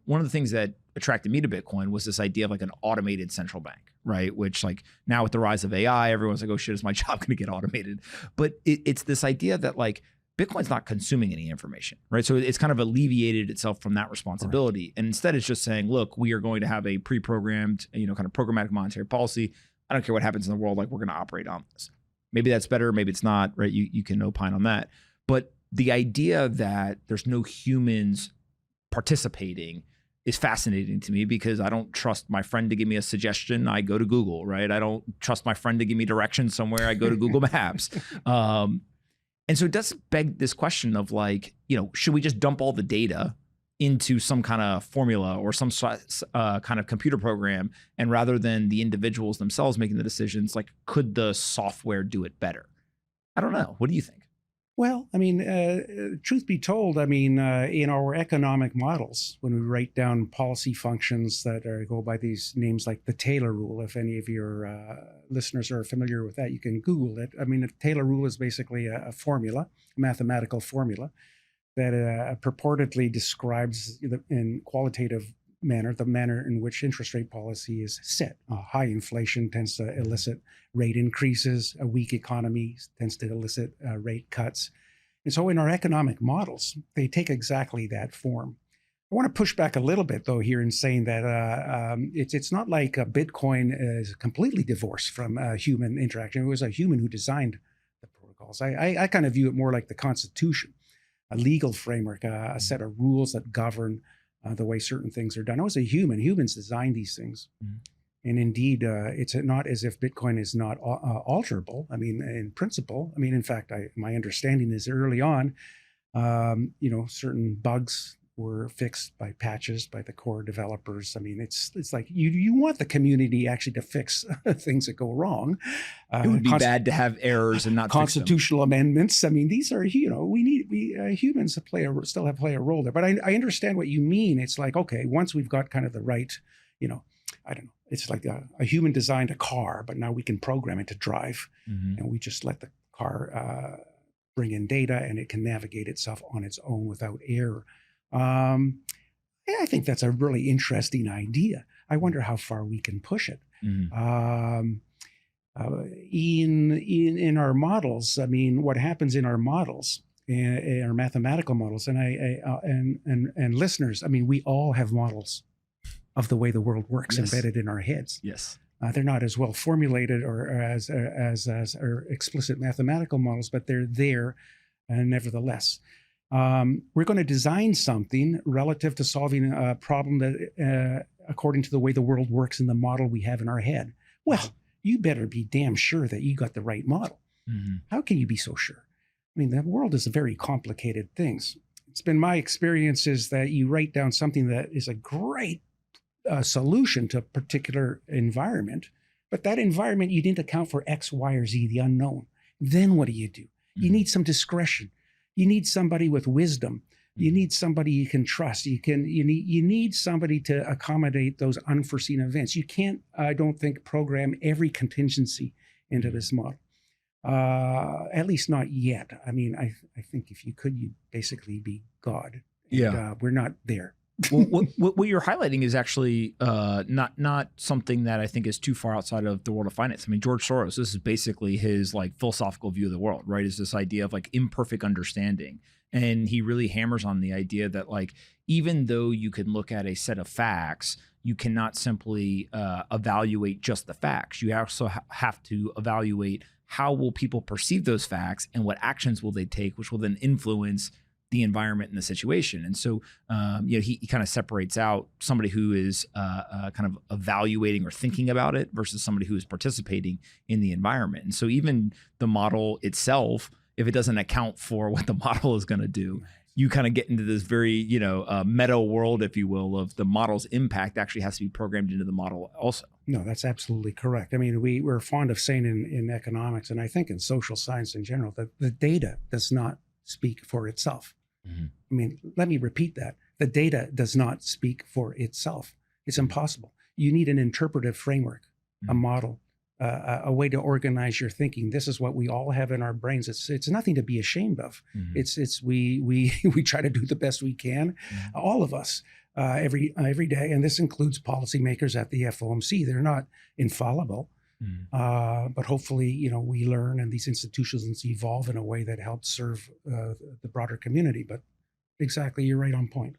one of the things that attracted me to Bitcoin was this idea of like an automated central bank, right? Which like now with the rise of AI, everyone's like, oh shit, is my job going to get automated? But it's this idea that like Bitcoin's not consuming any information, right? So it's kind of alleviated itself from that responsibility. Right. And instead it's just saying, look, we are going to have a pre-programmed, kind of programmatic monetary policy. I don't care what happens in the world, like we're going to operate on this. Maybe that's better, maybe it's not, right? You can opine on that. But the idea that there's no humans participating is fascinating to me because I don't trust my friend to give me a suggestion. I go to Google, right? I don't trust my friend to give me directions somewhere. I go to Google Maps. And so it does beg this question of like, should we just dump all the data into some kind of formula or some kind of computer program, and rather than the individuals themselves making the decisions, like could the software do it better? I don't know. What do you think? Well, I mean, truth be told, I mean, in our economic models, when we write down policy functions that go by these names like the Taylor rule, if any of your listeners are familiar with that, you can Google it. I mean, the Taylor rule is basically a formula, a mathematical formula that purportedly describes in qualitative manner the manner in which interest rate policy is set. High inflation tends to elicit rate increases. A weak economy tends to elicit rate cuts. And so in our economic models, they take exactly that form. I want to push back a little bit, though, here in saying that it's not like Bitcoin is completely divorced from human interaction. It was a human who designed the protocols. I kind of view it more like the Constitution, a legal framework, a set of rules that govern the way certain things are done. I was a human. Humans designed these things. Mm-hmm. And indeed, it's not as if Bitcoin is not alterable. I mean, in principle, I mean, in fact, my understanding is early on, certain bugs were fixed by patches by the core developers. I mean, it's like you want the community actually to fix things that go wrong. It would be bad to have errors and not constitutional amendments. I mean, these are we humans still have play a role there. But I understand what you mean. It's like, okay, once we've got kind of the right, I don't know. It's like a human designed a car, but now we can program it to drive, and we just let the car bring in data, and it can navigate itself on its own without error. I think that's a really interesting idea. I wonder how far we can push it. Mm-hmm. In our models, I mean, what happens in our models, in our mathematical models, and listeners, I mean, we all have models of the way the world works embedded in our heads. Yes. They're not as well formulated or as explicit mathematical models, but they're there, nevertheless. We're going to design something relative to solving a problem that, according to the way the world works in the model we have in our head. Well, you better be damn sure that you got the right model. Mm-hmm. How can you be so sure? I mean, the world is a very complicated thing. It's been my experience is that you write down something that is a great solution to a particular environment, but that environment, you didn't account for X, Y, or Z, the unknown. Then what do? Mm-hmm. You need some discretion. You need somebody with wisdom. You need somebody you can trust. You need somebody to accommodate those unforeseen events. You can't, I don't think, program every contingency into this model. At least not yet. I mean, I think if you could, you'd basically be God. And, we're not there. Well, what you're highlighting is actually not something that I think is too far outside of the world of finance. I mean, George Soros, this is basically his like philosophical view of the world, right? Is this idea of like imperfect understanding. And he really hammers on the idea that like, even though you can look at a set of facts, you cannot simply evaluate just the facts. You also have to evaluate how will people perceive those facts and what actions will they take, which will then influence the environment and the situation. And so, he kind of separates out somebody who is kind of evaluating or thinking about it versus somebody who is participating in the environment. And so even the model itself, if it doesn't account for what the model is going to do, you kind of get into this very, meta world, if you will, of the model's impact actually has to be programmed into the model also. No, that's absolutely correct. I mean, we're fond of saying in economics, and I think in social science in general, that the data does not speak for itself. Mm-hmm. I mean, let me repeat that. The data does not speak for itself. It's impossible. You need an interpretive framework, a model, a way to organize your thinking. This is what we all have in our brains. It's nothing to be ashamed of. Mm-hmm. We try to do the best we can, all of us. every day, and this includes policymakers at the FOMC. They're not infallible, but hopefully, we learn and these institutions evolve in a way that helps serve the broader community. But exactly, you're right on point.